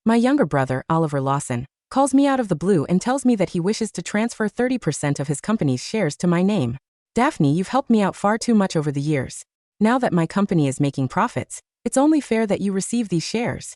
My younger brother, OIiver Lawson, calls me out of the blue and tells me that he wishes to transfer 30% of his company's shares to my name. Daphne, you've helped me out far too much over the years. Now that my company is making profits, it's only fair that you receive these shares.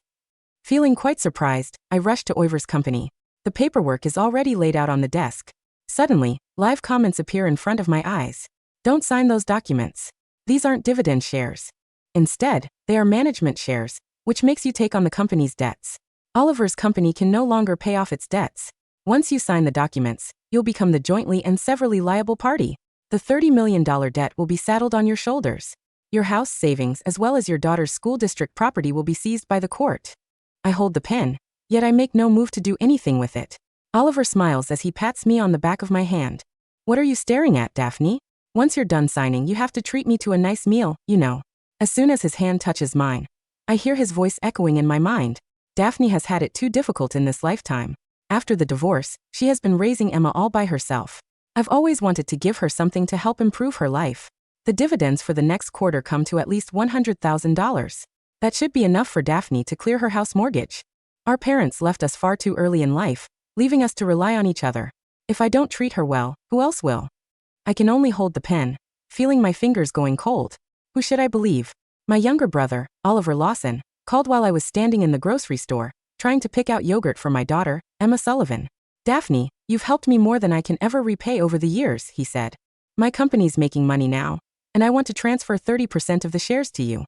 Feeling quite surprised, I rush to OIiver's company. The paperwork is already laid out on the desk. Suddenly, live comments appear in front of my eyes. Don't sign those documents. These aren't dividend shares. Instead, they are management shares, which makes you take on the company's debts. OIiver's company can no longer pay off its debts. Once you sign the documents, you'll become the jointly and severally liable party. The $30 million debt will be saddled on your shoulders. Your house savings as well as your daughter's school district property will be seized by the court. I hold the pen, yet I make no move to do anything with it. OIiver smiles as he pats me on the back of my hand. What are you staring at, Daphne? Once you're done signing, you have to treat me to a nice meal, you know. As soon as his hand touches mine, I hear his voice echoing in my mind. Daphne has had it too difficult in this lifetime. After the divorce, she has been raising Emma all by herself. I've always wanted to give her something to help improve her life. The dividends for the next quarter come to at least $100,000. That should be enough for Daphne to clear her house mortgage. Our parents left us far too early in life, leaving us to rely on each other. If I don't treat her well, who else will? I can only hold the pen, feeling my fingers going cold. Who should I believe? My younger brother, OIiver Lawson, called while I was standing in the grocery store, trying to pick out yogurt for my daughter, Emma Sullivan. Daphne, you've helped me more than I can ever repay over the years, he said. My company's making money now, and I want to transfer 30% of the shares to you.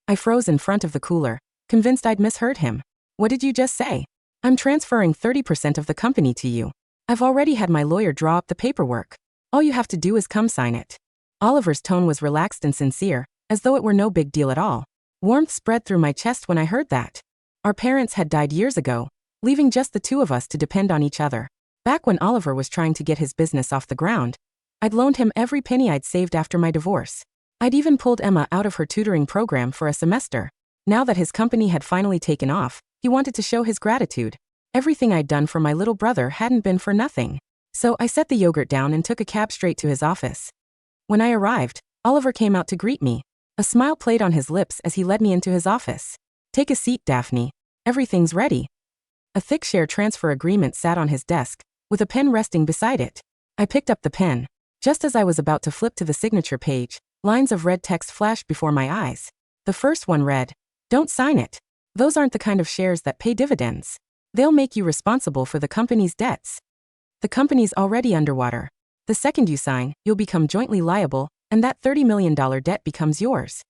I froze in front of the cooler, convinced I'd misheard him. What did you just say? I'm transferring 30% of the company to you. I've already had my lawyer draw up the paperwork. All you have to do is come sign it. OIiver's tone was relaxed and sincere, as though it were no big deal at all. Warmth spread through my chest when I heard that. Our parents had died years ago, leaving just the two of us to depend on each other. Back when OIiver was trying to get his business off the ground, I'd loaned him every penny I'd saved after my divorce. I'd even pulled Emma out of her tutoring program for a semester. Now that his company had finally taken off, he wanted to show his gratitude. Everything I'd done for my little brother hadn't been for nothing. So I set the yogurt down and took a cab straight to his office. When I arrived, OIiver came out to greet me. A smile played on his lips as he led me into his office. Take a seat, Daphne. Everything's ready. A thick share transfer agreement sat on his desk, with a pen resting beside it. I picked up the pen. Just as I was about to flip to the signature page, lines of red text flashed before my eyes. The first one read, "Don't sign it. Those aren't the kind of shares that pay dividends. They'll make you responsible for the company's debts. The company's already underwater. The second you sign, you'll become jointly liable, and that $30 million debt becomes yours.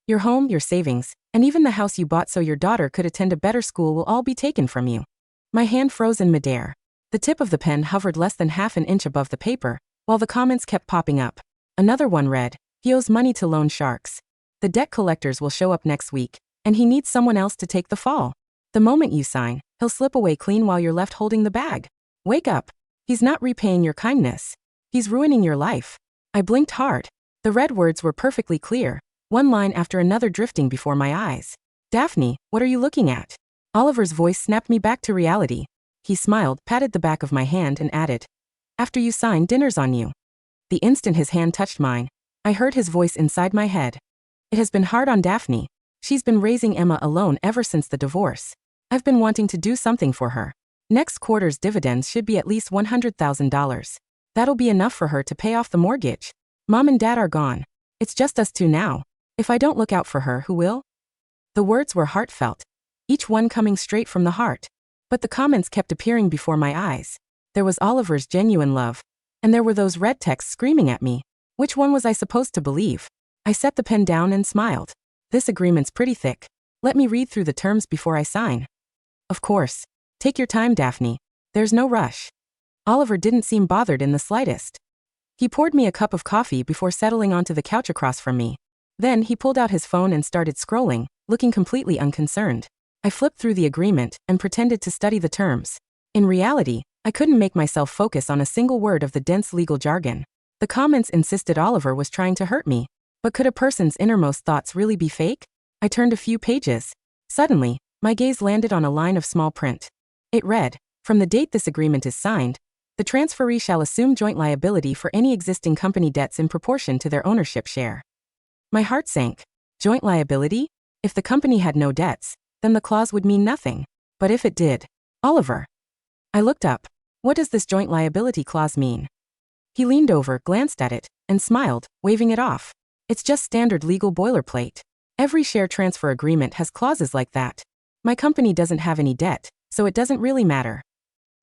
Your home, your savings, and even the house you bought so your daughter could attend a better school will all be taken from you." My hand froze in midair. The tip of the pen hovered less than half an inch above the paper, while the comments kept popping up. Another one read, "He owes money to loan sharks. The debt collectors will show up next week, and he needs someone else to take the fall. The moment you sign, he'll slip away clean while you're left holding the bag. Wake up. He's not repaying your kindness. He's ruining your life." I blinked hard. The red words were perfectly clear, one line after another drifting before my eyes. "Daphne, what are you looking at?" OIiver's voice snapped me back to reality. He smiled, patted the back of my hand, and added, "After you sign, dinner's on you." The instant his hand touched mine, I heard his voice inside my head. "It has been hard on Daphne. She's been raising Emma alone ever since the divorce. I've been wanting to do something for her. Next quarter's dividends should be at least $100,000. That'll be enough for her to pay off the mortgage. Mom and Dad are gone. It's just us two now. If I don't look out for her, who will?" The words were heartfelt, each one coming straight from the heart. But the comments kept appearing before my eyes. There was OIiver's genuine love, and there were those red texts screaming at me. Which one was I supposed to believe? I set the pen down and smiled. "This agreement's pretty thick. Let me read through the terms before I sign." "Of course. Take your time, Daphne. There's no rush." OIiver didn't seem bothered in the slightest. He poured me a cup of coffee before settling onto the couch across from me. Then he pulled out his phone and started scrolling, looking completely unconcerned. I flipped through the agreement and pretended to study the terms. In reality, I couldn't make myself focus on a single word of the dense legal jargon. The comments insisted OIiver was trying to hurt me. But could a person's innermost thoughts really be fake? I turned a few pages. Suddenly, my gaze landed on a line of small print. It read, "From the date this agreement is signed, the transferee shall assume joint liability for any existing company debts in proportion to their ownership share." My heart sank. Joint liability? If the company had no debts, then the clause would mean nothing. But if it did, OIiver. I looked up. What does this joint liability clause mean? He leaned over, glanced at it, and smiled, waving it off. It's just standard legal boilerplate. Every share transfer agreement has clauses like that. My company doesn't have any debt, so it doesn't really matter.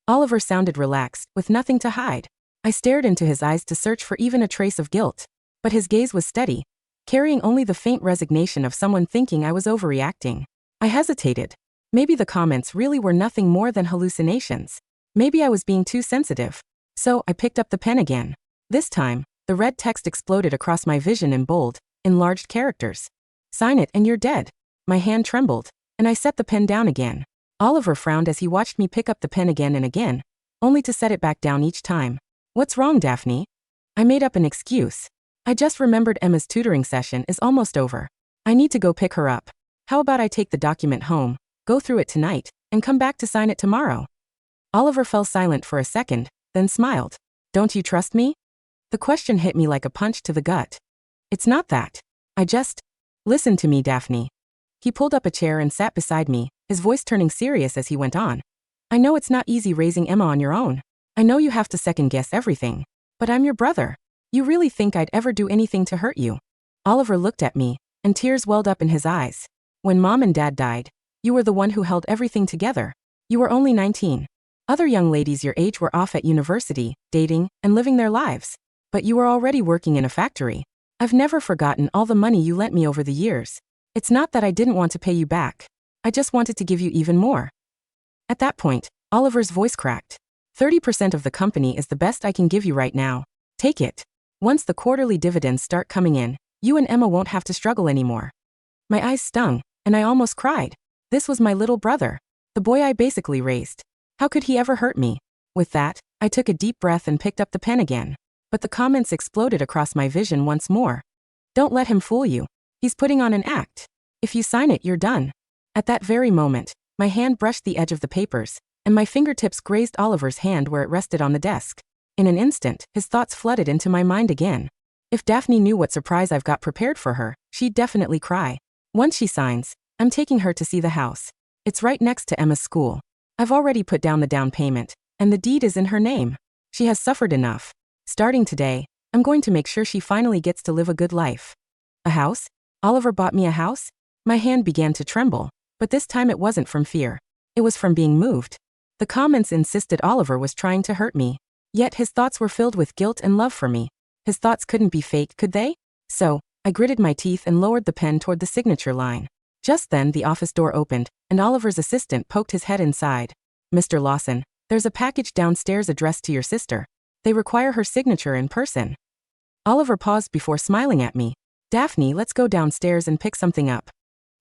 OIiver sounded relaxed, with nothing to hide. I stared into his eyes to search for even a trace of guilt. But his gaze was steady, carrying only the faint resignation of someone thinking I was overreacting. I hesitated. Maybe the comments really were nothing more than hallucinations. Maybe I was being too sensitive. So I picked up the pen again. This time, the red text exploded across my vision in bold, enlarged characters. Sign it and you're dead. My hand trembled, and I set the pen down again. OIiver frowned as he watched me pick up the pen again and again, only to set it back down each time. What's wrong, Daphne? I made up an excuse. I just remembered Emma's tutoring session is almost over. I need to go pick her up. How about I take the document home, go through it tonight, and come back to sign it tomorrow? OIiver fell silent for a second, then smiled. Don't you trust me? The question hit me like a punch to the gut. It's not that. Listen to me, Daphne. He pulled up a chair and sat beside me, his voice turning serious as he went on. I know it's not easy raising Emma on your own. I know you have to second-guess everything. But I'm your brother. You really think I'd ever do anything to hurt you? OIiver looked at me, and tears welled up in his eyes. When Mom and Dad died, you were the one who held everything together. You were only 19. Other young ladies your age were off at university, dating, and living their lives. But you were already working in a factory. I've never forgotten all the money you lent me over the years. It's not that I didn't want to pay you back. I just wanted to give you even more. At that point, OIiver's voice cracked. 30% of the company is the best I can give you right now. Take it. Once the quarterly dividends start coming in, you and Emma won't have to struggle anymore. My eyes stung, and I almost cried. This was my little brother. The boy I basically raised. How could he ever hurt me? With that, I took a deep breath and picked up the pen again. But the comments exploded across my vision once more. Don't let him fool you. He's putting on an act. If you sign it, you're done. At that very moment, my hand brushed the edge of the papers, and my fingertips grazed OIiver's hand where it rested on the desk. In an instant, his thoughts flooded into my mind again. If Daphne knew what surprise I've got prepared for her, she'd definitely cry. Once she signs, I'm taking her to see the house. It's right next to Emma's school. I've already put down the down payment, and the deed is in her name. She has suffered enough. Starting today, I'm going to make sure she finally gets to live a good life. A house? OIiver bought me a house? My hand began to tremble, but this time it wasn't from fear. It was from being moved. The comments insisted OIiver was trying to hurt me. Yet his thoughts were filled with guilt and love for me. His thoughts couldn't be fake, could they? So, I gritted my teeth and lowered the pen toward the signature line. Just then the office door opened, and OIiver's assistant poked his head inside. Mr. Lawson, there's a package downstairs addressed to your sister. They require her signature in person. OIiver paused before smiling at me. Daphne, let's go downstairs and pick something up.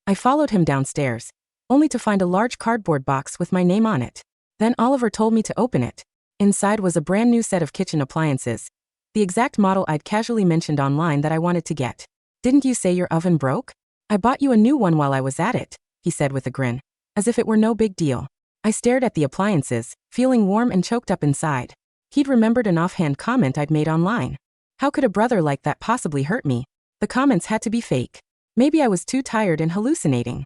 I followed him downstairs, only to find a large cardboard box with my name on it. Then OIiver told me to open it. Inside was a brand new set of kitchen appliances, the exact model I'd casually mentioned online that I wanted to get. Didn't you say your oven broke? I bought you a new one while I was at it, he said with a grin, as if it were no big deal. I stared at the appliances, feeling warm and choked up inside. He'd remembered an offhand comment I'd made online. How could a brother like that possibly hurt me? The comments had to be fake. Maybe I was too tired and hallucinating.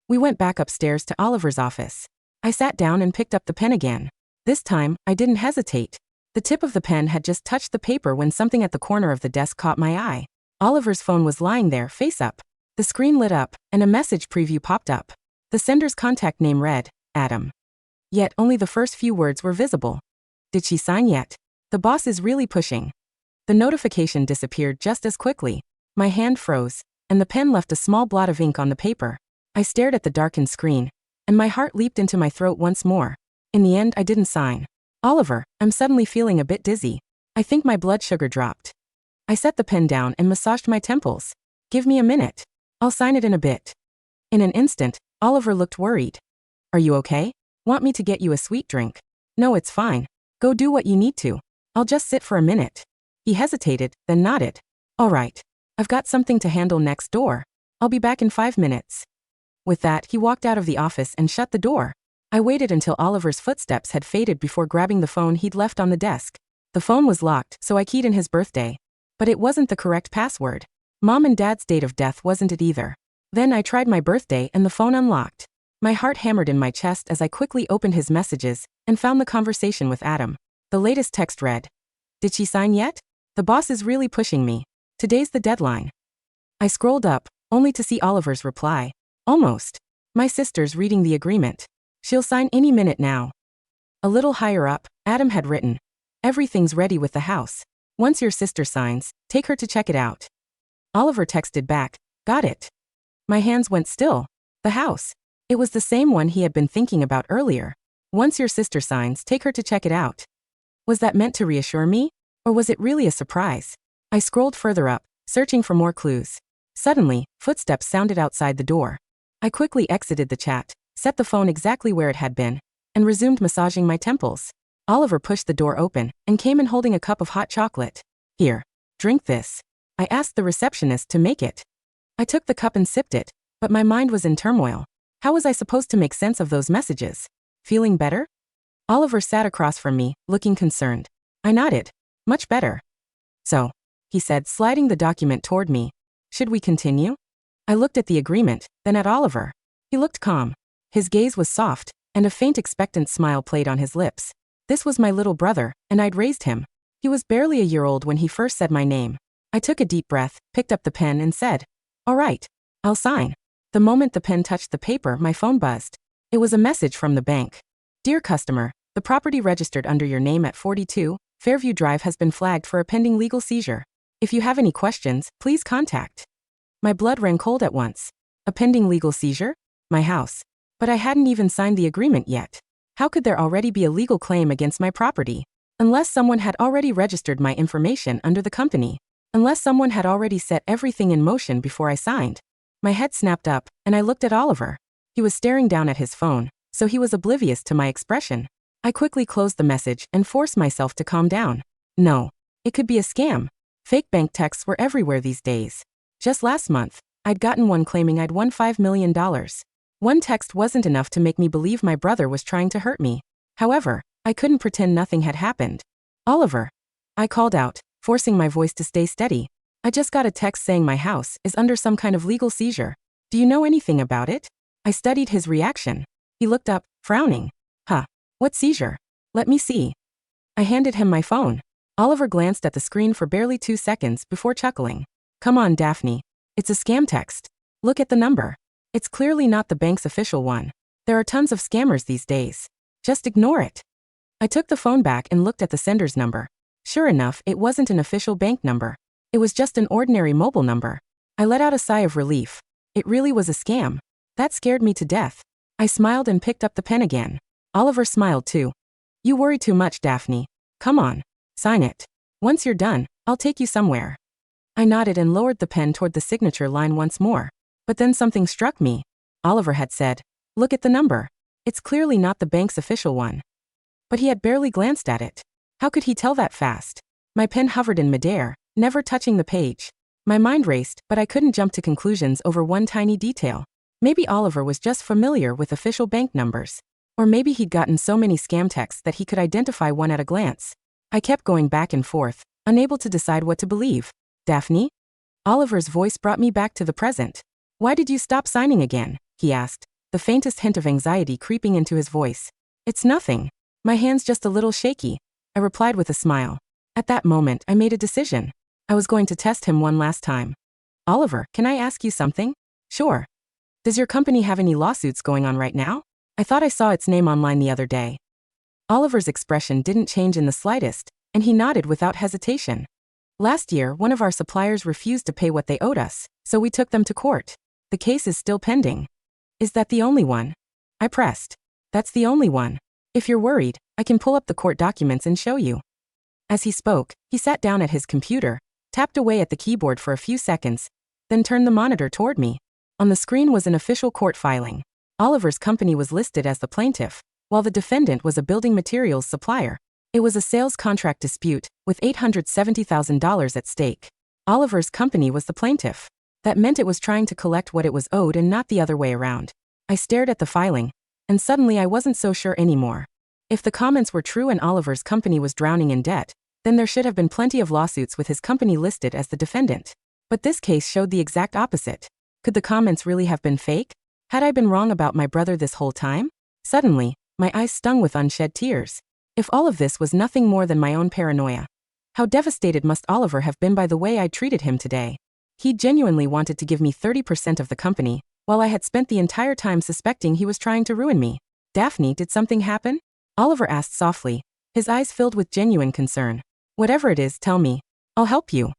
We went back upstairs to OIiver's office. I sat down and picked up the pen again. This time, I didn't hesitate. The tip of the pen had just touched the paper when something at the corner of the desk caught my eye. OIiver's phone was lying there, face up. The screen lit up, and a message preview popped up. The sender's contact name read, Adam. Yet only the first few words were visible. Did she sign yet? The boss is really pushing. The notification disappeared just as quickly. My hand froze, and the pen left a small blot of ink on the paper. I stared at the darkened screen, and my heart leaped into my throat once more. In the end, I didn't sign. OIiver, I'm suddenly feeling a bit dizzy. I think my blood sugar dropped. I set the pen down and massaged my temples. Give me a minute. I'll sign it in a bit. In an instant, OIiver looked worried. Are you okay? Want me to get you a sweet drink? No, it's fine. Go do what you need to. I'll just sit for a minute. He hesitated, then nodded. All right. I've got something to handle next door. I'll be back in 5 minutes. With that, he walked out of the office and shut the door. I waited until OIiver's footsteps had faded before grabbing the phone he'd left on the desk. The phone was locked, so I keyed in his birthday. But it wasn't the correct password. Mom and Dad's date of death wasn't it either. Then I tried my birthday and the phone unlocked. My heart hammered in my chest as I quickly opened his messages and found the conversation with Adam. The latest text read, "Did she sign yet? The boss is really pushing me. Today's the deadline." I scrolled up, only to see Oliver's reply. "Almost. My sister's reading the agreement. She'll sign any minute now." A little higher up, Adam had written, "Everything's ready with the house. Once your sister signs, take her to check it out." Oliver texted back, "Got it." My hands went still. The house. It was the same one he had been thinking about earlier. "Once your sister signs, take her to check it out." Was that meant to reassure me? Or was it really a surprise? I scrolled further up, searching for more clues. Suddenly, footsteps sounded outside the door. I quickly exited the chat, set the phone exactly where it had been, and resumed massaging my temples. Oliver pushed the door open and came in holding a cup of hot chocolate. "Here, drink this." I asked the receptionist to make it. I took the cup and sipped it, but my mind was in turmoil. How was I supposed to make sense of those messages? Feeling better? Oliver sat across from me, looking concerned. I nodded. "Much better." "So," he said, sliding the document toward me. "Should we continue?" I looked at the agreement, then at Oliver. He looked calm. His gaze was soft, and a faint expectant smile played on his lips. This was my little brother, and I'd raised him. He was barely a year old when he first said my name. I took a deep breath, picked up the pen and said, "All right, I'll sign." The moment the pen touched the paper, my phone buzzed. It was a message from the bank. "Dear customer, the property registered under your name at 42 Fairview Drive has been flagged for a pending legal seizure. If you have any questions, please contact." My blood ran cold at once. A pending legal seizure? My house. But I hadn't even signed the agreement yet. How could there already be a legal claim against my property? Unless someone had already registered my information under the company. Unless someone had already set everything in motion before I signed. My head snapped up, and I looked at Oliver. He was staring down at his phone, so he was oblivious to my expression. I quickly closed the message and forced myself to calm down. No. It could be a scam. Fake bank texts were everywhere these days. Just last month, I'd gotten one claiming I'd won $5 million. One text wasn't enough to make me believe my brother was trying to hurt me. However, I couldn't pretend nothing had happened. "Oliver," I called out, forcing my voice to stay steady. "I just got a text saying my house is under some kind of legal seizure. Do you know anything about it?" I studied his reaction. He looked up, frowning. "Huh. What seizure? Let me see." I handed him my phone. Oliver glanced at the screen for barely 2 seconds before chuckling. "Come on, Daphne. It's a scam text. Look at the number. It's clearly not the bank's official one. There are tons of scammers these days. Just ignore it." I took the phone back and looked at the sender's number. Sure enough, it wasn't an official bank number. It was just an ordinary mobile number. I let out a sigh of relief. It really was a scam. That scared me to death. I smiled and picked up the pen again. Oliver smiled too. "You worry too much, Daphne. Come on. Sign it. Once you're done, I'll take you somewhere." I nodded and lowered the pen toward the signature line once more. But then something struck me. Oliver had said, "Look at the number. It's clearly not the bank's official one." But he had barely glanced at it. How could he tell that fast? My pen hovered in midair, never touching the page. My mind raced, but I couldn't jump to conclusions over one tiny detail. Maybe Oliver was just familiar with official bank numbers. Or maybe he'd gotten so many scam texts that he could identify one at a glance. I kept going back and forth, unable to decide what to believe. "Daphne?" Oliver's voice brought me back to the present. "Why did you stop signing again?" he asked, the faintest hint of anxiety creeping into his voice. "It's nothing. My hand's just a little shaky," I replied with a smile. At that moment, I made a decision. I was going to test him one last time. "Oliver, can I ask you something?" "Sure." "Does your company have any lawsuits going on right now? I thought I saw its name online the other day." Oliver's expression didn't change in the slightest, and he nodded without hesitation. "Last year, one of our suppliers refused to pay what they owed us, so we took them to court. The case is still pending." "Is that the only one?" I pressed. "That's the only one. If you're worried, I can pull up the court documents and show you." As he spoke, he sat down at his computer, tapped away at the keyboard for a few seconds, then turned the monitor toward me. On the screen was an official court filing. Oliver's company was listed as the plaintiff, while the defendant was a building materials supplier. It was a sales contract dispute, with $870,000 at stake. Oliver's company was the plaintiff. That meant it was trying to collect what it was owed and not the other way around. I stared at the filing, and suddenly I wasn't so sure anymore. If the comments were true and Oliver's company was drowning in debt, then there should have been plenty of lawsuits with his company listed as the defendant. But this case showed the exact opposite. Could the comments really have been fake? Had I been wrong about my brother this whole time? Suddenly, my eyes stung with unshed tears. If all of this was nothing more than my own paranoia, how devastated must OIiver have been by the way I treated him today? He genuinely wanted to give me 30% of the company, while I had spent the entire time suspecting he was trying to ruin me. Daphne, did something happen? OIiver asked softly, his eyes filled with genuine concern. Whatever it is, tell me. I'll help you.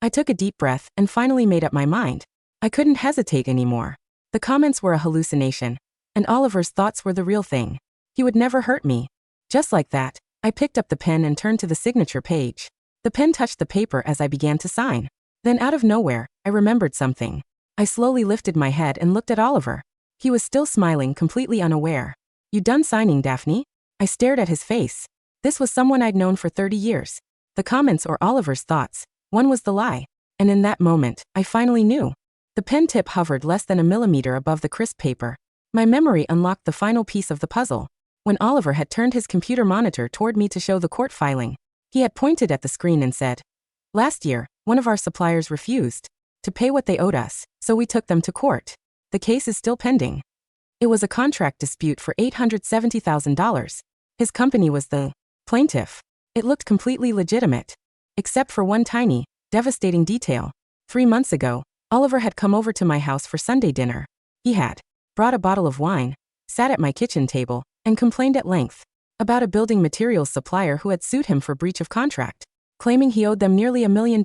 I took a deep breath and finally made up my mind. I couldn't hesitate anymore. The comments were a hallucination, and OIiver's thoughts were the real thing. He would never hurt me. Just like that, I picked up the pen and turned to the signature page. The pen touched the paper as I began to sign. Then out of nowhere, I remembered something. I slowly lifted my head and looked at OIiver. He was still smiling, completely unaware. You done signing, Daphne? I stared at his face. This was someone I'd known for 30 years. The comments or OIiver's thoughts, one was the lie. And in that moment, I finally knew. The pen tip hovered less than a millimeter above the crisp paper. My memory unlocked the final piece of the puzzle. When OIiver had turned his computer monitor toward me to show the court filing, he had pointed at the screen and said, "Last year, one of our suppliers refused to pay what they owed us, so we took them to court. The case is still pending." It was a contract dispute for $870,000. His company was the plaintiff. It looked completely legitimate, except for one tiny, devastating detail. 3 months ago, OIiver had come over to my house for Sunday dinner. He had brought a bottle of wine, sat at my kitchen table, and complained at length about a building materials supplier who had sued him for breach of contract, claiming he owed them nearly $1 million.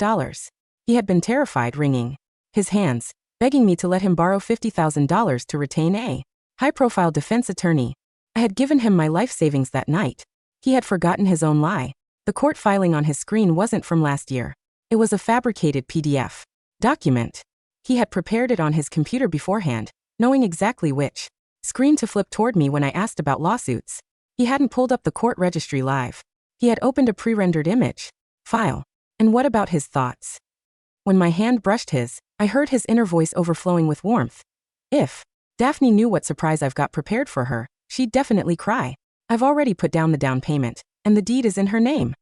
He had been terrified, wringing his hands, begging me to let him borrow $50,000 to retain a high-profile defense attorney. I had given him my life savings that night. He had forgotten his own lie. The court filing on his screen wasn't from last year. It was a fabricated PDF document. He had prepared it on his computer beforehand, knowing exactly which screen to flip toward me when I asked about lawsuits. He hadn't pulled up the court registry live. He had opened a pre-rendered image file. And what about his thoughts? When my hand brushed his, I heard his inner voice overflowing with warmth. If Daphne knew what surprise I've got prepared for her, she'd definitely cry. I've already put down the down payment, and the deed is in her name.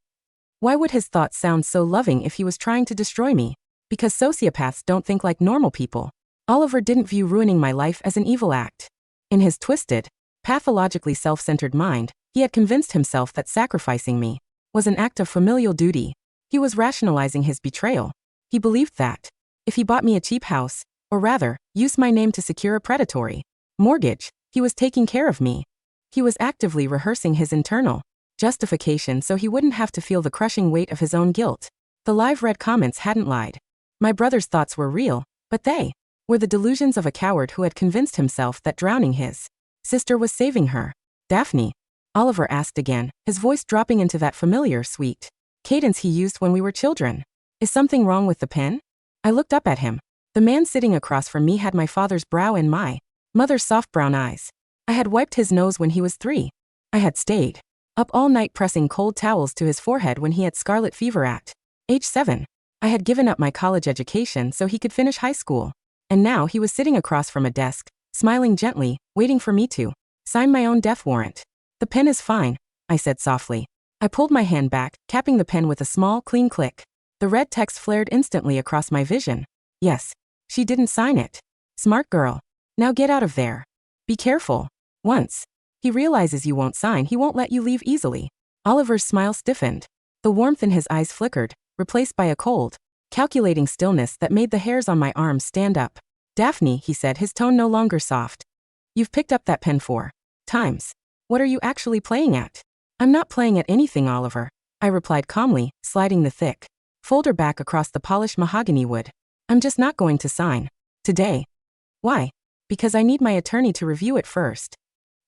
Why would his thoughts sound so loving if he was trying to destroy me? Because sociopaths don't think like normal people. OIiver didn't view ruining my life as an evil act. In his twisted, pathologically self-centered mind, he had convinced himself that sacrificing me was an act of familial duty. He was rationalizing his betrayal. He believed that if he bought me a cheap house, or rather, used my name to secure a predatory mortgage, he was taking care of me. He was actively rehearsing his internal justification so he wouldn't have to feel the crushing weight of his own guilt. The live-read comments hadn't lied. My brother's thoughts were real, but they were the delusions of a coward who had convinced himself that drowning his sister was saving her. "Daphne?" OIiver asked again, his voice dropping into that familiar, sweet cadence he used when we were children. "Is something wrong with the pen?" I looked up at him. The man sitting across from me had my father's brow and my mother's soft brown eyes. I had wiped his nose when he was 3. I had stayed up all night pressing cold towels to his forehead when he had scarlet fever at age 7. I had given up my college education so he could finish high school. And now he was sitting across from a desk, smiling gently, waiting for me to sign my own death warrant. "The pen is fine," I said softly. I pulled my hand back, capping the pen with a small, clean click. The red text flared instantly across my vision. Yes, she didn't sign it. Smart girl. Now get out of there. Be careful. Once he realizes you won't sign, he won't let you leave easily. OIiver's smile stiffened. The warmth in his eyes flickered, replaced by a cold, calculating stillness that made the hairs on my arms stand up. "Daphne," he said, his tone no longer soft. "You've picked up that pen 4 times. What are you actually playing at?" "I'm not playing at anything, OIiver," I replied calmly, sliding the thick folder back across the polished mahogany wood. "I'm just not going to sign. Today." "Why?" "Because I need my attorney to review it first."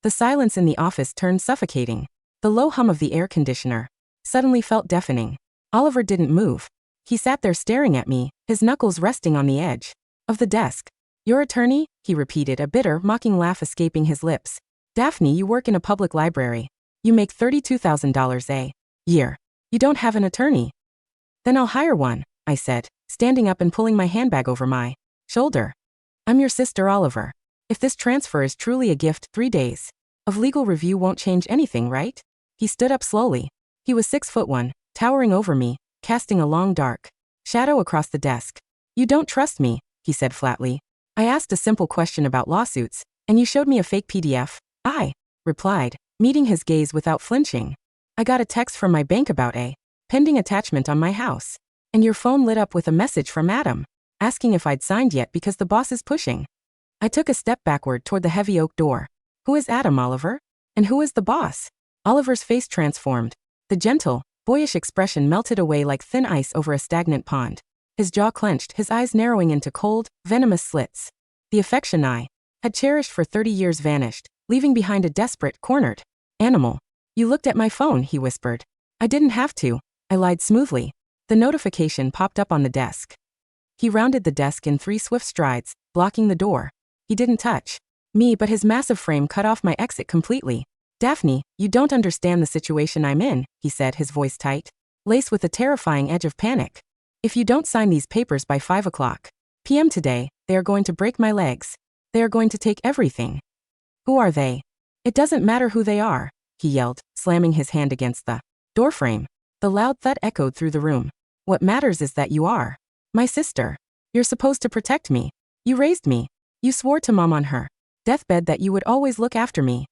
The silence in the office turned suffocating. The low hum of the air conditioner suddenly felt deafening. OIiver didn't move. He sat there staring at me, his knuckles resting on the edge of the desk. "Your attorney?" he repeated, a bitter, mocking laugh escaping his lips. "Daphne, you work in a public library. You make $32,000 a year. You don't have an attorney." "Then I'll hire one," I said, standing up and pulling my handbag over my shoulder. "I'm your sister, OIiver. If this transfer is truly a gift, 3 days of legal review won't change anything, right?" He stood up slowly. He was 6'1", towering over me, casting a long dark shadow across the desk. "You don't trust me," he said flatly. "I asked a simple question about lawsuits. And you showed me a fake PDF? I replied, meeting his gaze without flinching. I got a text from my bank about a pending attachment on my house. And your phone lit up with a message from Adam, asking if I'd signed yet because the boss is pushing. I took a step backward toward the heavy oak door. Who is Adam, OIiver? And who is the boss? Oliver's face transformed. The gentle, boyish expression melted away like thin ice over a stagnant pond. His jaw clenched, his eyes narrowing into cold, venomous slits. The affection I had cherished for 30 years vanished, leaving behind a desperate, cornered animal. You looked at my phone, he whispered. I didn't have to, I lied smoothly. The notification popped up on the desk. He rounded the desk in 3 swift strides, blocking the door. He didn't touch me, but his massive frame cut off my exit completely. Daphne, you don't understand the situation I'm in, he said, his voice tight, laced with a terrifying edge of panic. If you don't sign these papers by 5 o'clock p.m. today, they are going to break my legs. They are going to take everything. Who are they? It doesn't matter who they are, he yelled, slamming his hand against the doorframe. The loud thud echoed through the room. What matters is that you are my sister. You're supposed to protect me. You raised me. You swore to Mom on her deathbed that you would always look after me.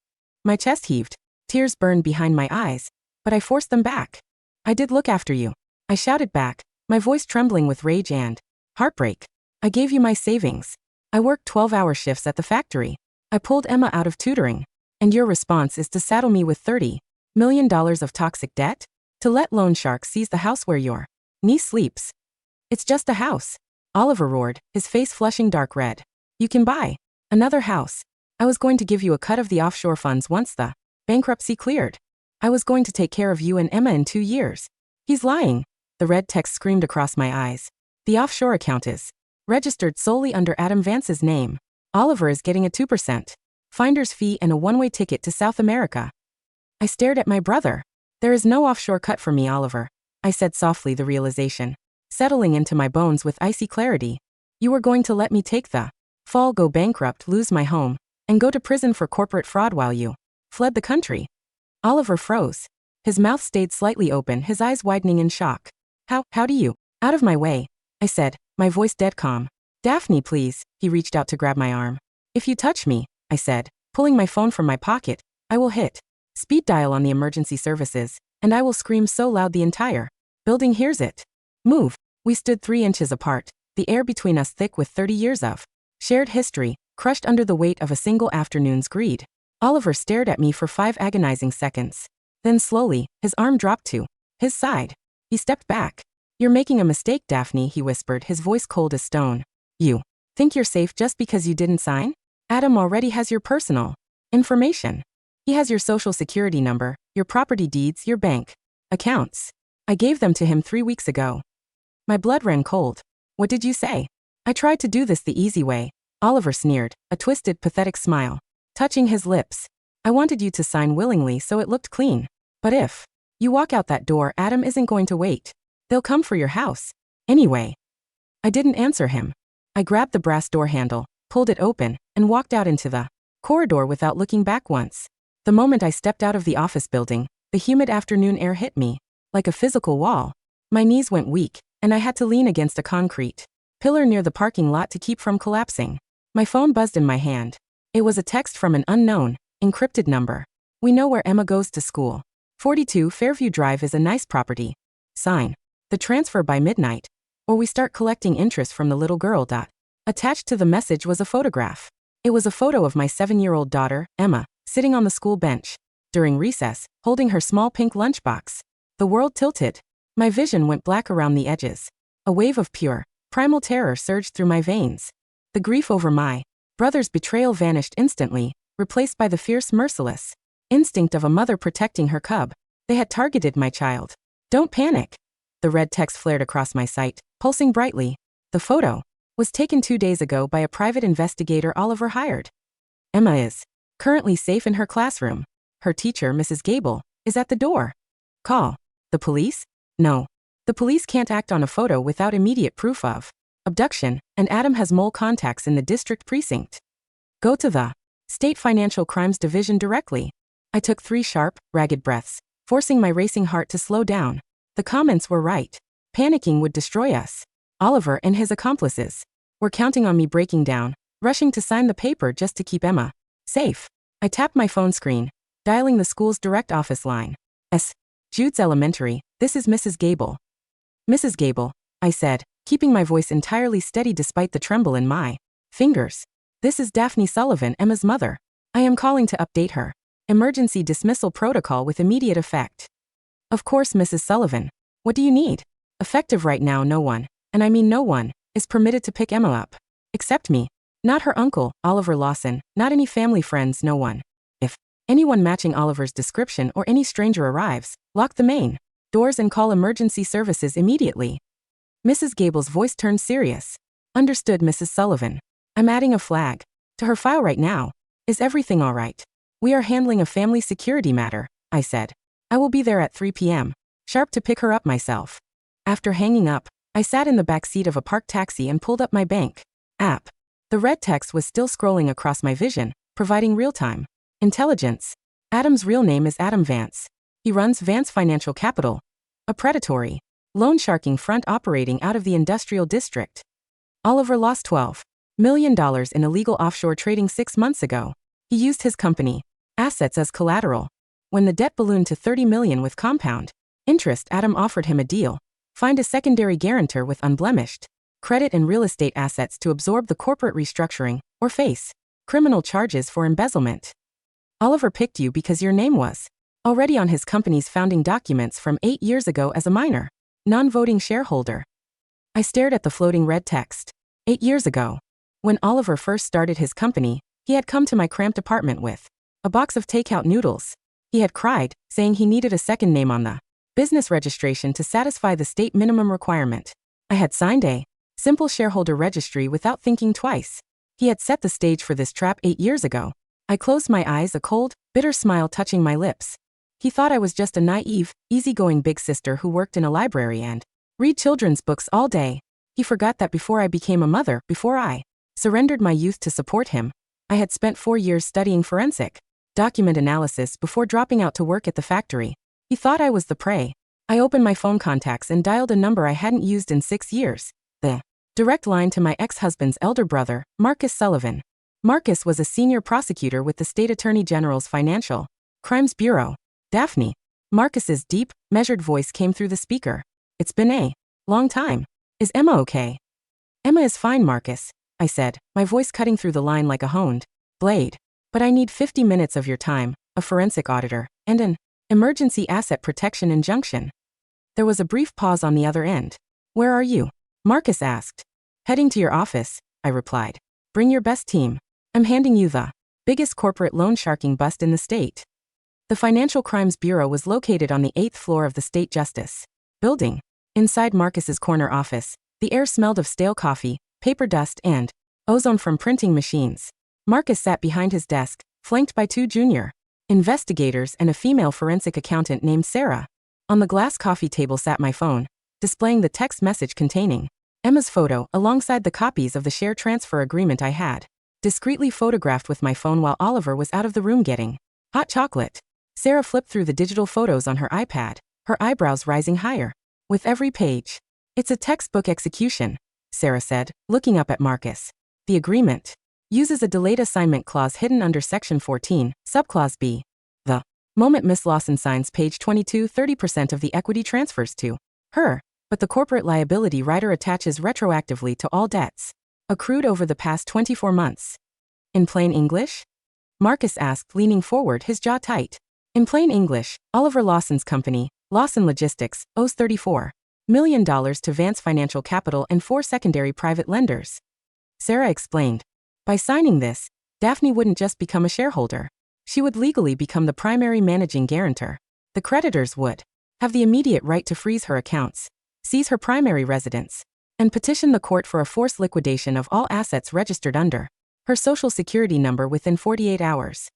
My chest heaved. Tears burned behind my eyes, but I forced them back. I did look after you, I shouted back, my voice trembling with rage and heartbreak. I gave you my savings. I worked 12-hour shifts at the factory. I pulled Emma out of tutoring. And your response is to saddle me with $30 million of toxic debt? To let loan sharks seize the house where your niece sleeps? It's just a house, OIiver roared, his face flushing dark red. You can buy another house. I was going to give you a cut of the offshore funds once the bankruptcy cleared. I was going to take care of you and Emma in 2 years. He's lying. The red text screamed across my eyes. The offshore account is registered solely under Adam Vance's name. OIiver is getting a 2% finder's fee and a one-way ticket to South America. I stared at my brother. There is no offshore cut for me, OIiver, I said softly, the realization settling into my bones with icy clarity. You were going to let me take the fall, go bankrupt, lose my home, and go to prison for corporate fraud while you fled the country. OIiver froze. His mouth stayed slightly open, his eyes widening in shock. How do you? Out of my way, I said, my voice dead calm. Daphne, please, he reached out to grab my arm. If you touch me, I said, pulling my phone from my pocket, I will hit speed dial on the emergency services, and I will scream so loud the entire building hears it. Move. We stood 3 inches apart, the air between us thick with 30 years of shared history, crushed under the weight of a single afternoon's greed. OIiver stared at me for 5 agonizing seconds. Then slowly, his arm dropped to his side. He stepped back. You're making a mistake, Daphne, he whispered, his voice cold as stone. You think you're safe just because you didn't sign? Adam already has your personal information. He has your social security number, your property deeds, your bank accounts. I gave them to him 3 weeks ago. My blood ran cold. What did you say? I tried to do this the easy way, OIiver sneered, a twisted, pathetic smile touching his lips. I wanted you to sign willingly so it looked clean. But if you walk out that door, Adam isn't going to wait. They'll come for your house. Anyway. I didn't answer him. I grabbed the brass door handle, pulled it open, and walked out into the corridor without looking back once. The moment I stepped out of the office building, the humid afternoon air hit me like a physical wall. My knees went weak, and I had to lean against a concrete pillar near the parking lot to keep from collapsing. My phone buzzed in my hand. It was a text from an unknown, encrypted number. We know where Emma goes to school. 42 Fairview Drive is a nice property. Sign the transfer by midnight, or we start collecting interest from the little girl. Attached to the message was a photograph. It was a photo of my 7-year-old daughter, Emma, sitting on the school bench during recess, holding her small pink lunchbox. The world tilted. My vision went black around the edges. A wave of pure, primal terror surged through my veins. The grief over my brother's betrayal vanished instantly, replaced by the fierce, merciless instinct of a mother protecting her cub. They had targeted my child. Don't panic. The red text flared across my sight, pulsing brightly. The photo was taken 2 days ago by a private investigator OIiver hired. Emma is currently safe in her classroom. Her teacher, Mrs. Gable, is at the door. Call the police? No. The police can't act on a photo without immediate proof of abduction, and Adam has mole contacts in the district precinct. Go to the State Financial Crimes Division directly. I took 3 sharp, ragged breaths, forcing my racing heart to slow down. The comments were right. Panicking would destroy us. OIiver and his accomplices were counting on me breaking down, rushing to sign the paper just to keep Emma Safe. I tapped my phone screen, dialing the school's direct office line. Jude's Elementary, this is Mrs. Gable. Mrs. Gable, I said, keeping my voice entirely steady despite the tremble in my fingers. This is Daphne Sullivan, Emma's mother. I am calling to update her. Emergency dismissal protocol with immediate effect. Of course, Mrs. Sullivan. What do you need? Effective right now, no one, and I mean no one, is permitted to pick Emma up. Except me. Not her uncle, OIiver Lawson, not any family friends, no one. If anyone matching OIiver's description or any stranger arrives, lock the main doors and call emergency services immediately. Mrs. Gable's voice turned serious. Understood, Mrs. Sullivan. I'm adding a flag to her file right now. Is everything all right? We are handling a family security matter, I said. I will be there at 3 p.m. sharp to pick her up myself. After hanging up, I sat in the back seat of a parked taxi and pulled up my bank app. The red text was still scrolling across my vision, providing real-time intelligence. Adam's real name is Adam Vance. He runs Vance Financial Capital, a predatory loan sharking front operating out of the industrial district. OIiver lost $12 million in illegal offshore trading 6 months ago. He used his company assets as collateral. When the debt ballooned to $30 million with compound interest, Adam offered him a deal. Find a secondary guarantor with unblemished credit and real estate assets to absorb the corporate restructuring, or face criminal charges for embezzlement. OIiver picked you because your name was already on his company's founding documents from 8 years ago as a minor, non-voting shareholder. I stared at the floating red text. 8 years ago. When OIiver first started his company, he had come to my cramped apartment with a box of takeout noodles. He had cried, saying he needed a second name on the business registration to satisfy the state minimum requirement. I had signed a simple shareholder registry without thinking twice. He had set the stage for this trap 8 years ago. I closed my eyes, a cold, bitter smile touching my lips. He thought I was just a naive, easygoing big sister who worked in a library and read children's books all day. He forgot that before I became a mother, before I surrendered my youth to support him, I had spent 4 years studying forensic document analysis before dropping out to work at the factory. He thought I was the prey. I opened my phone contacts and dialed a number I hadn't used in 6 years. The direct line to my ex-husband's elder brother, Marcus Sullivan. Marcus was a senior prosecutor with the State Attorney General's Financial Crimes Bureau. Daphne. Marcus's deep, measured voice came through the speaker. It's been a long time. Is Emma okay? Emma is fine, Marcus, I said, my voice cutting through the line like a honed blade. But I need 50 minutes of your time, a forensic auditor, and an emergency asset protection injunction. There was a brief pause on the other end. Where are you? Marcus asked. Heading to your office, I replied. Bring your best team. I'm handing you the biggest corporate loan sharking bust in the state. The Financial Crimes Bureau was located on the 8th floor of the State Justice Building. Inside Marcus's corner office, the air smelled of stale coffee, paper dust, and ozone from printing machines. Marcus sat behind his desk, flanked by 2 junior investigators and a female forensic accountant named Sarah. On the glass coffee table sat my phone, displaying the text message containing Emma's photo alongside the copies of the share transfer agreement I had discreetly photographed with my phone while OIiver was out of the room getting hot chocolate. Sarah flipped through the digital photos on her iPad, her eyebrows rising higher with every page. It's a textbook execution, Sarah said, looking up at Marcus. The agreement uses a delayed assignment clause hidden under Section 14, Subclause B. The moment Miss Lawson signs page 22, 30% of the equity transfers to her, but the corporate liability rider attaches retroactively to all debts accrued over the past 24 months. In plain English? Marcus asked, leaning forward, his jaw tight. In plain English, OIiver Lawson's company, Lawson Logistics, owes $34 million to Vance Financial Capital and 4 secondary private lenders. Sarah explained. By signing this, Daphne wouldn't just become a shareholder. She would legally become the primary managing guarantor. The creditors would have the immediate right to freeze her accounts, seize her primary residence, and petition the court for a forced liquidation of all assets registered under her social security number within 48 hours.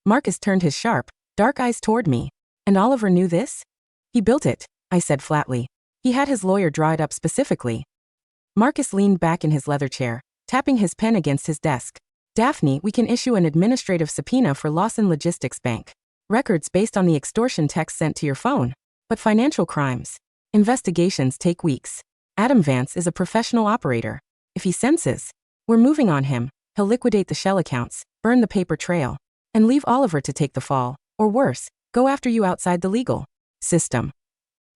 Marcus turned his sharp, dark eyes toward me. And OIiver knew this? He built it, I said flatly. He had his lawyer draw it up specifically. Marcus leaned back in his leather chair, tapping his pen against his desk. Daphne, we can issue an administrative subpoena for Lawson Logistics Bank records based on the extortion text sent to your phone. But financial crimes investigations take weeks. Adam Vance is a professional operator. If he senses we're moving on him, He'll liquidate the shell accounts, burn the paper trail, and leave OIiver to take the fall, or worse, go after you outside the legal system.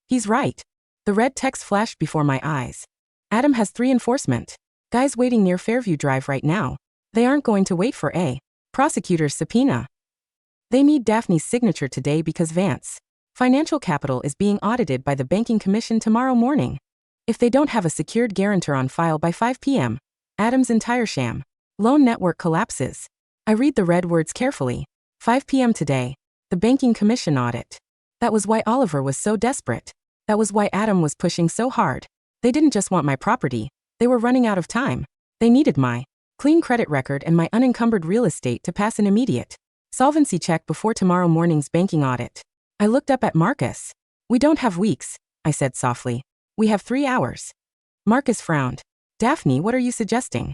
He's right. The red text flashed before my eyes. Adam has 3 enforcement guys waiting near Fairview Drive right now. They aren't going to wait for a prosecutor's subpoena. They need Daphne's signature today because Vance Financial Capital is being audited by the Banking Commission tomorrow morning. If they don't have a secured guarantor on file by 5 p.m., Adam's entire sham loan network collapses. I read the red words carefully. 5 p.m. today. The Banking Commission audit. That was why OIiver was so desperate. That was why Adam was pushing so hard. They didn't just want my property. They were running out of time. They needed my clean credit record and my unencumbered real estate to pass an immediate solvency check before tomorrow morning's banking audit. I looked up at Marcus. We don't have weeks, I said softly. We have 3 hours. Marcus frowned. Daphne, what are you suggesting?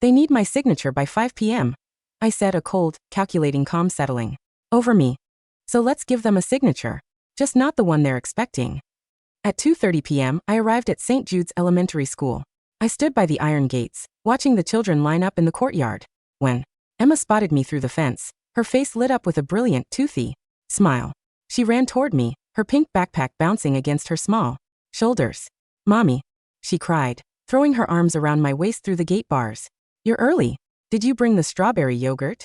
They need my signature by 5 p.m., I said, a cold, calculating calm settling over me. So let's give them a signature. Just not the one they're expecting. At 2:30 p.m., I arrived at St. Jude's Elementary School. I stood by the iron gates, watching the children line up in the courtyard. When Emma spotted me through the fence, her face lit up with a brilliant, toothy smile. She ran toward me, her pink backpack bouncing against her small shoulders. Mommy, she cried, throwing her arms around my waist through the gate bars. You're early. Did you bring the strawberry yogurt?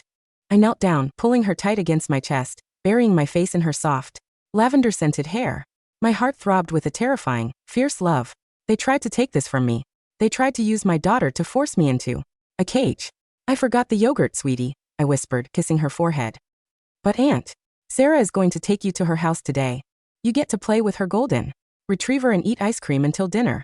I knelt down, pulling her tight against my chest, burying my face in her soft, lavender-scented hair. My heart throbbed with a terrifying, fierce love. They tried to take this from me. They tried to use my daughter to force me into a cage. I forgot the yogurt, sweetie, I whispered, kissing her forehead. But Aunt Sarah is going to take you to her house today. You get to play with her golden retriever and eat ice cream until dinner.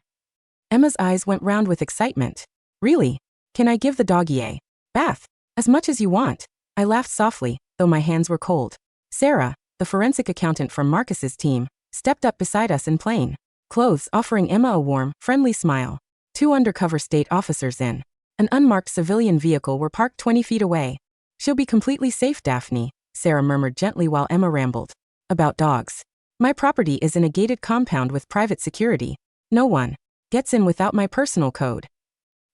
Emma's eyes went round with excitement. Really? Can I give the doggy a bath? As much as you want. I laughed softly, though my hands were cold. Sarah, the forensic accountant from Marcus's team, stepped up beside us in plain clothes, offering Emma a warm, friendly smile. 2 undercover state officers in an unmarked civilian vehicle were parked 20 feet away. She'll be completely safe, Daphne, Sarah murmured gently while Emma rambled about dogs. My property is in a gated compound with private security. No one gets in without my personal code.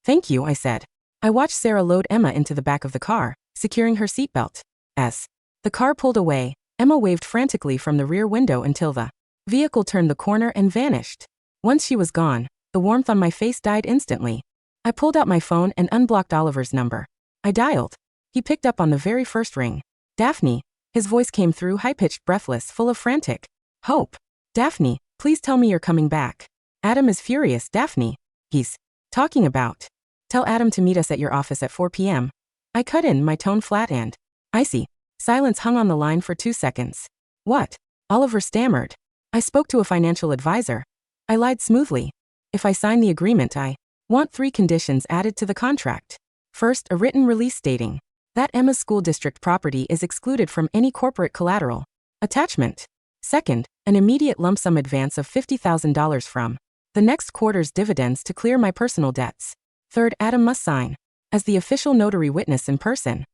Thank you, I said. I watched Sarah load Emma into the back of the car, securing her seatbelt. As the car pulled away, Emma waved frantically from the rear window until the vehicle turned the corner and vanished. Once she was gone, the warmth on my face died instantly. I pulled out my phone and unblocked OIiver's number. I dialed. He picked up on the very first ring. Daphne. His voice came through, high-pitched, breathless, full of frantic hope. Daphne, please tell me you're coming back. Adam is furious, Daphne. He's talking about. Tell Adam to meet us at your office at 4 p.m. I cut in, my tone flat and icy. Silence hung on the line for 2 seconds. What? OIiver stammered. I spoke to a financial advisor. I lied smoothly. If I sign the agreement, I want 3 conditions added to the contract. First, a written release stating that Emma's school district property is excluded from any corporate collateral attachment. Second, an immediate lump sum advance of $50,000 from the next quarter's dividends to clear my personal debts. Third, Adam must sign as the official notary witness in person.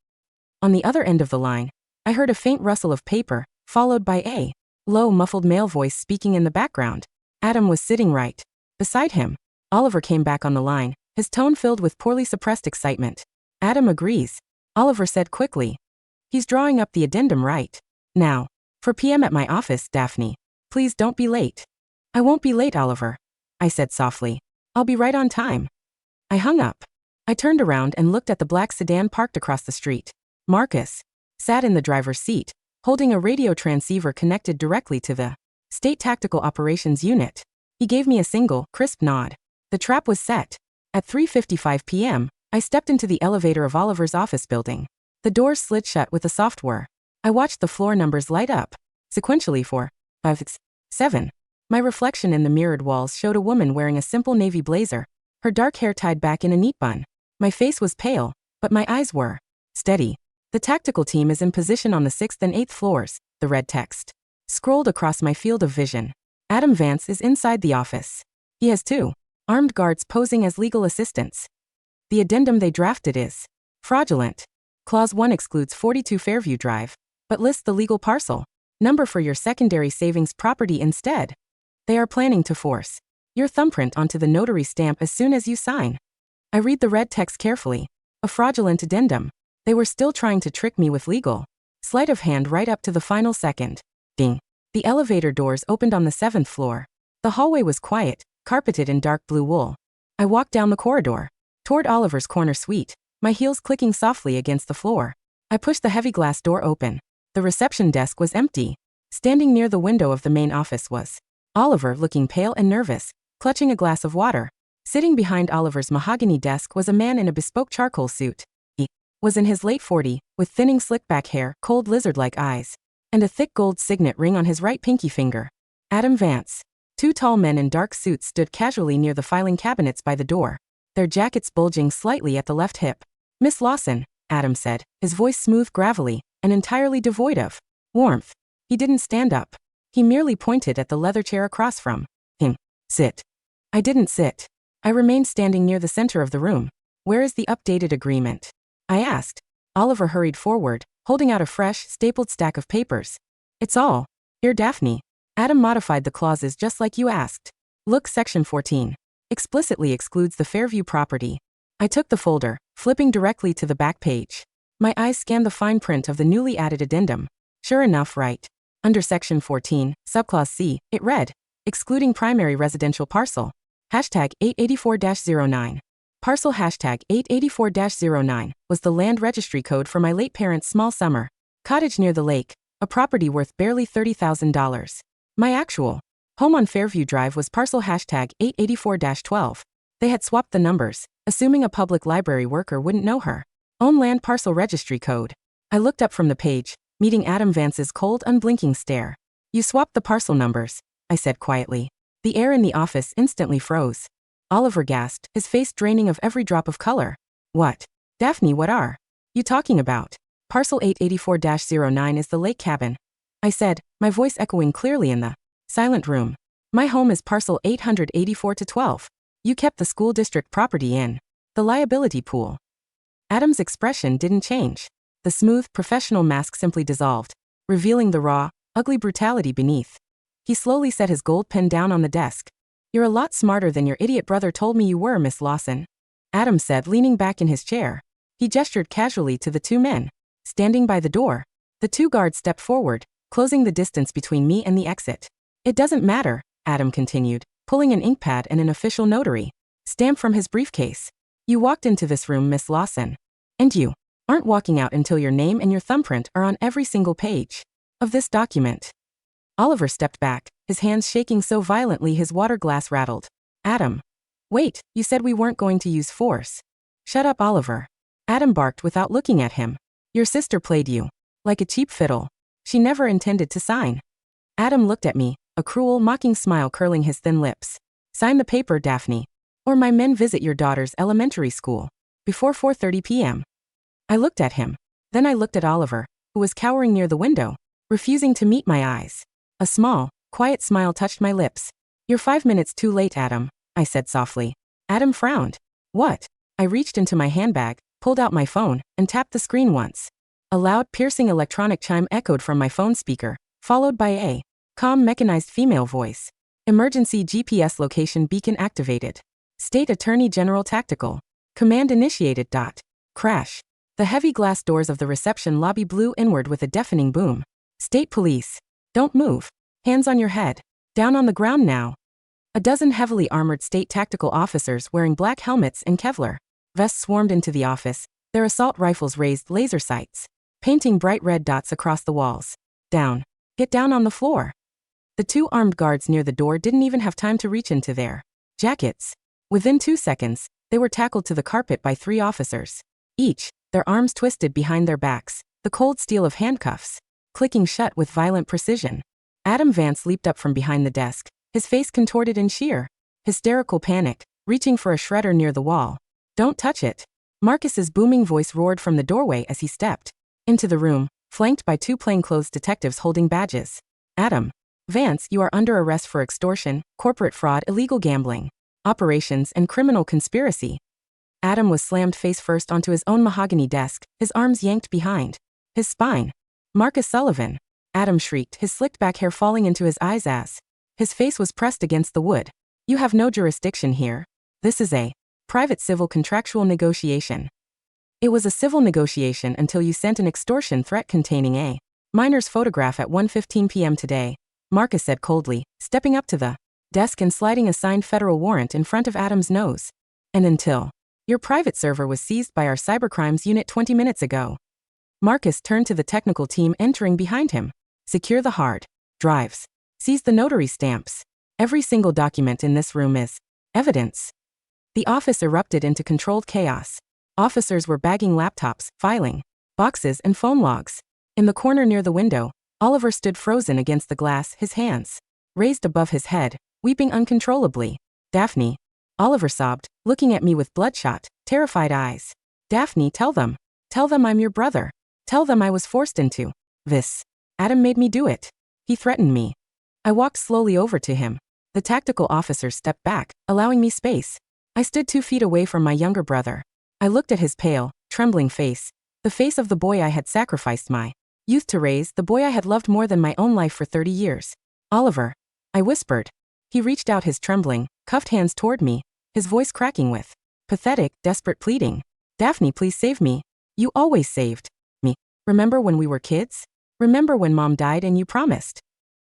On the other end of the line, I heard a faint rustle of paper, followed by a low, muffled male voice speaking in the background. Adam was sitting right beside him. OIiver came back on the line, his tone filled with poorly suppressed excitement. Adam agrees, OIiver said quickly. He's drawing up the addendum right now. 4 p.m. at my office, Daphne. Please don't be late. I won't be late, OIiver, I said softly. I'll be right on time. I hung up. I turned around and looked at the black sedan parked across the street. Marcus sat in the driver's seat, holding a radio transceiver connected directly to the State Tactical Operations Unit. He gave me a single, crisp nod. The trap was set. At 3:55 p.m., I stepped into the elevator of OIiver's office building. The doors slid shut with a soft whir. I watched the floor numbers light up, sequentially 4, 5, 6, 7. My reflection in the mirrored walls showed a woman wearing a simple navy blazer, her dark hair tied back in a neat bun. My face was pale, but my eyes were steady. The tactical team is in position on the 6th and 8th floors, the red text scrolled across my field of vision. Adam Vance is inside the office. He has 2 armed guards posing as legal assistants. The addendum they drafted is fraudulent. Clause 1 excludes 42 Fairview Drive, but lists the legal parcel number for your secondary savings property instead. They are planning to force your thumbprint onto the notary stamp as soon as you sign. I read the red text carefully. A fraudulent addendum. They were still trying to trick me with legal sleight of hand right up to the final second. Ding. The elevator doors opened on the 7th floor. The hallway was quiet, carpeted in dark blue wool. I walked down the corridor, toward Oliver's corner suite, my heels clicking softly against the floor. I pushed the heavy glass door open. The reception desk was empty. Standing near the window of the main office was Oliver, looking pale and nervous, clutching a glass of water. Sitting behind Oliver's mahogany desk was a man in a bespoke charcoal suit. He was in his late 40s, with thinning slick-back hair, cold lizard-like eyes, and a thick gold signet ring on his right pinky finger. Adam Vance. Two tall men in dark suits stood casually near the filing cabinets by the door, their jackets bulging slightly at the left hip. "Miss Lawson," Adam said, his voice smooth gravelly, and entirely devoid of warmth. He didn't stand up. He merely pointed at the leather chair across from him. "Sit." I didn't sit. I remained standing near the center of the room. "Where is the updated agreement?" I asked. Oliver hurried forward, holding out a fresh, stapled stack of papers. "It's all here, Daphne. Adam modified the clauses just like you asked. Look, Section 14. Explicitly excludes the Fairview property." I took the folder, flipping directly to the back page. My eyes scanned the fine print of the newly added addendum. Sure enough, right under Section 14, Subclause C, it read, "Excluding primary residential parcel. Hashtag 884-09. Parcel hashtag 884-09 was the land registry code for my late parents' small summer cottage near the lake, a property worth barely $30,000. My actual home on Fairview Drive was parcel hashtag 884-12. They had swapped the numbers, assuming a public library worker wouldn't know her own land parcel registry code. I looked up from the page, meeting Adam Vance's cold, unblinking stare. "You swapped the parcel numbers," I said quietly. The air in the office instantly froze. Oliver gasped, his face draining of every drop of color. "What? Daphne, what are you talking about?" "Parcel 884-09 is the lake cabin," I said, my voice echoing clearly in the silent room. "My home is parcel 884-12. You kept the school district property in the liability pool." Adam's expression didn't change. The smooth, professional mask simply dissolved, revealing the raw, ugly brutality beneath. He slowly set his gold pen down on the desk. "You're a lot smarter than your idiot brother told me you were, Miss Lawson," Adam said, leaning back in his chair. He gestured casually to the two men standing by the door. The two guards stepped forward, closing the distance between me and the exit. "It doesn't matter," Adam continued, pulling an ink pad and an official notary stamp from his briefcase. "You walked into this room, Miss Lawson. And you aren't walking out until your name and your thumbprint are on every single page of this document." Oliver stepped back, his hands shaking so violently his water glass rattled. "Adam. Wait, you said we weren't going to use force." "Shut up, Oliver," Adam barked without looking at him. "Your sister played you like a cheap fiddle. She never intended to sign." Adam looked at me, a cruel, mocking smile curling his thin lips. "Sign the paper, Daphne, or my men visit your daughter's elementary school before 4:30 p.m. I looked at him. Then I looked at Oliver, who was cowering near the window, refusing to meet my eyes. A small, quiet smile touched my lips. "You're 5 minutes too late, Adam," I said softly. Adam frowned. "What?" I reached into my handbag, pulled out my phone, and tapped the screen once. A loud, piercing electronic chime echoed from my phone speaker, followed by a calm, mechanized female voice. "Emergency GPS location beacon activated. State Attorney General Tactical. Command initiated. Crash." The heavy glass doors of the reception lobby blew inward with a deafening boom. "State Police. Don't move. Hands on your head. Down on the ground now." A dozen heavily armored state tactical officers wearing black helmets and Kevlar vests swarmed into the office, their assault rifles raised laser sights, painting bright red dots across the walls. "Down. Get down on the floor." The two armed guards near the door didn't even have time to reach into their jackets. Within 2 seconds, they were tackled to the carpet by 3 officers. Each, their arms twisted behind their backs, the cold steel of handcuffs clicking shut with violent precision. Adam Vance leaped up from behind the desk, his face contorted in sheer, hysterical panic, reaching for a shredder near the wall. "Don't touch it." Marcus's booming voice roared from the doorway as he stepped into the room, flanked by 2 plainclothes detectives holding badges. "Adam Vance, you are under arrest for extortion, corporate fraud, illegal gambling operations, and criminal conspiracy." Adam was slammed face first onto his own mahogany desk, his arms yanked behind his spine. "Marcus Sullivan," Adam shrieked, his slicked back hair falling into his eyes as his face was pressed against the wood. "You have no jurisdiction here. This is a private civil contractual negotiation." It was a civil negotiation until you sent an extortion threat containing a minor's photograph at 1:15 p.m. today, Marcus said coldly, stepping up to the desk and sliding a signed federal warrant in front of Adam's nose. And until your private server was seized by our cybercrimes unit 20 minutes ago. Marcus turned to the technical team entering behind him. Secure the hard drives. Seize the notary stamps. Every single document in this room is evidence. The office erupted into controlled chaos. Officers were bagging laptops, filing boxes, and phone logs. In the corner near the window, OIiver stood frozen against the glass, his hands raised above his head, weeping uncontrollably. Daphne, OIiver sobbed, looking at me with bloodshot, terrified eyes. Daphne, tell them I'm your brother. Tell them I was forced into this. Adam made me do it. He threatened me. I walked slowly over to him. The tactical officer stepped back, allowing me space. I stood 2 feet away from my younger brother. I looked at his pale, trembling face, the face of the boy I had sacrificed my youth to raise, the boy I had loved more than my own life for 30 years. OIiver, I whispered. He reached out his trembling, cuffed hands toward me, his voice cracking with pathetic, desperate pleading. Daphne, please save me. You always saved me. Remember when we were kids? Remember when Mom died and you promised?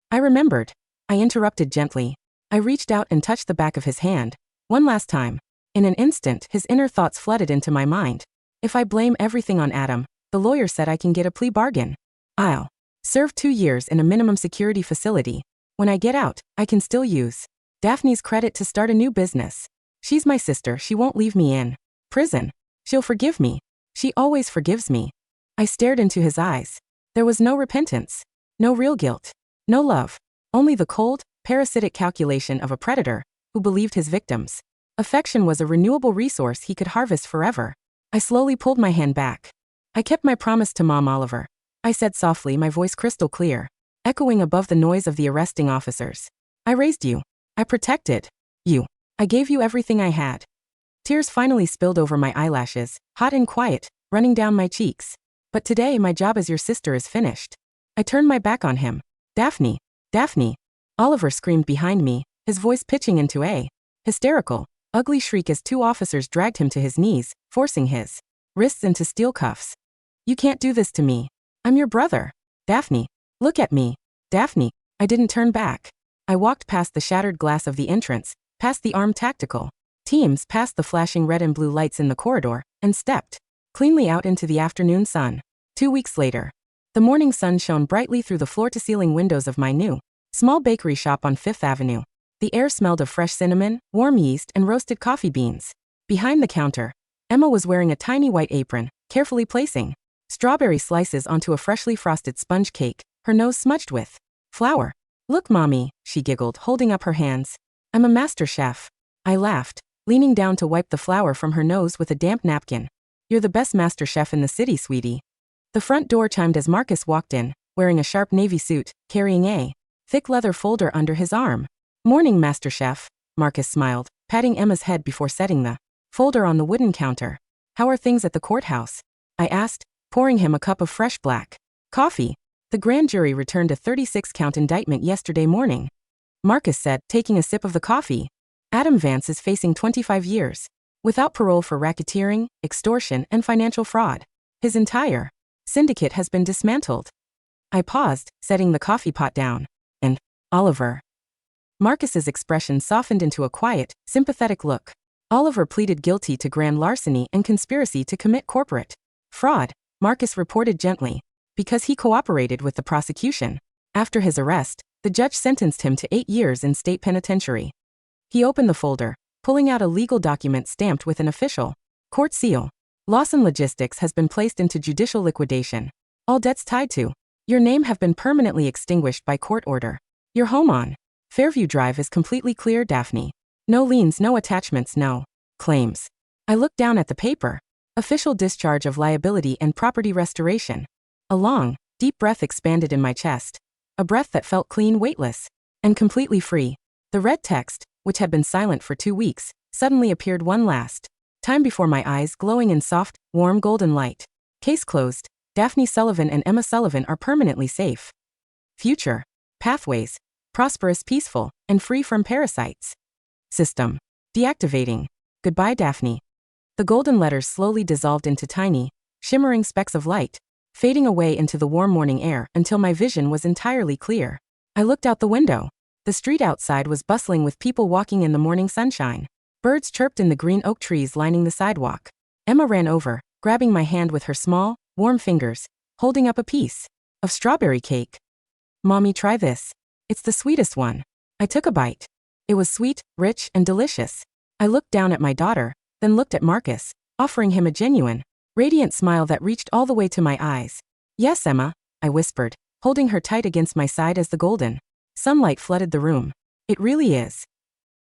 I remembered. I interrupted gently. I reached out and touched the back of his hand. One last time. In an instant, his inner thoughts flooded into my mind. If I blame everything on Adam, the lawyer said I can get a plea bargain. I'll serve 2 years in a minimum security facility. When I get out, I can still use Daphne's credit to start a new business. She's my sister, she won't leave me in prison. She'll forgive me. She always forgives me. I stared into his eyes. There was no repentance, no real guilt, no love, only the cold, parasitic calculation of a predator who believed his victims' affection was a renewable resource he could harvest forever. I slowly pulled my hand back. I kept my promise to Mom, OIiver. I said softly, my voice crystal clear, echoing above the noise of the arresting officers. I raised you. I protected you. I gave you everything I had. Tears finally spilled over my eyelashes, hot and quiet, running down my cheeks. But today my job as your sister is finished. I turned my back on him. Daphne, Daphne. OIiver screamed behind me, his voice pitching into a hysterical, ugly shriek as 2 officers dragged him to his knees, forcing his wrists into steel cuffs. You can't do this to me. I'm your brother. Daphne, look at me. Daphne. I didn't turn back. I walked past the shattered glass of the entrance, past the armed tactical teams, past the flashing red and blue lights in the corridor, and stepped cleanly out into the afternoon sun. 2 weeks later, the morning sun shone brightly through the floor-to-ceiling windows of my new, small bakery shop on 5th Avenue. The air smelled of fresh cinnamon, warm yeast, and roasted coffee beans. Behind the counter, Emma was wearing a tiny white apron, carefully placing strawberry slices onto a freshly frosted sponge cake, her nose smudged with flour. Look, Mommy, she giggled, holding up her hands. I'm a master chef. I laughed, leaning down to wipe the flour from her nose with a damp napkin. You're the best master chef in the city, sweetie. The front door chimed as Marcus walked in, wearing a sharp navy suit, carrying a thick leather folder under his arm. Morning, Master Chef, Marcus smiled, patting Emma's head before setting the folder on the wooden counter. How are things at the courthouse? I asked, pouring him a cup of fresh black coffee. The grand jury returned a 36-count indictment yesterday morning. Marcus said, taking a sip of the coffee. Adam Vance is facing 25 years, without parole for racketeering, extortion, and financial fraud. His entire syndicate has been dismantled. I paused, setting the coffee pot down. And OIiver. Marcus's expression softened into a quiet, sympathetic look. OIiver pleaded guilty to grand larceny and conspiracy to commit corporate fraud, Marcus reported gently, because he cooperated with the prosecution. After his arrest, the judge sentenced him to 8 years in state penitentiary. He opened the folder, pulling out a legal document stamped with an official court seal. Lawson Logistics has been placed into judicial liquidation. All debts tied to your name have been permanently extinguished by court order. Your home on Fairview Drive is completely clear, Daphne. No liens, no attachments, no claims. I looked down at the paper. Official discharge of liability and property restoration. A long, deep breath expanded in my chest. A breath that felt clean, weightless, and completely free. The red text, which had been silent for 2 weeks, suddenly appeared one last time before my eyes, glowing in soft, warm golden light. Case closed. Daphne Sullivan and Emma Sullivan are permanently safe. Future pathways. Prosperous, peaceful, and free from parasites. System deactivating. Goodbye, Daphne. The golden letters slowly dissolved into tiny, shimmering specks of light, fading away into the warm morning air until my vision was entirely clear. I looked out the window. The street outside was bustling with people walking in the morning sunshine. Birds chirped in the green oak trees lining the sidewalk. Emma ran over, grabbing my hand with her small, warm fingers, holding up a piece of strawberry cake. "Mommy, try this. It's the sweetest one." I took a bite. It was sweet, rich, and delicious. I looked down at my daughter, then looked at Marcus, offering him a genuine, radiant smile that reached all the way to my eyes. "Yes, Emma," I whispered, holding her tight against my side as the golden sunlight flooded the room. "It really is."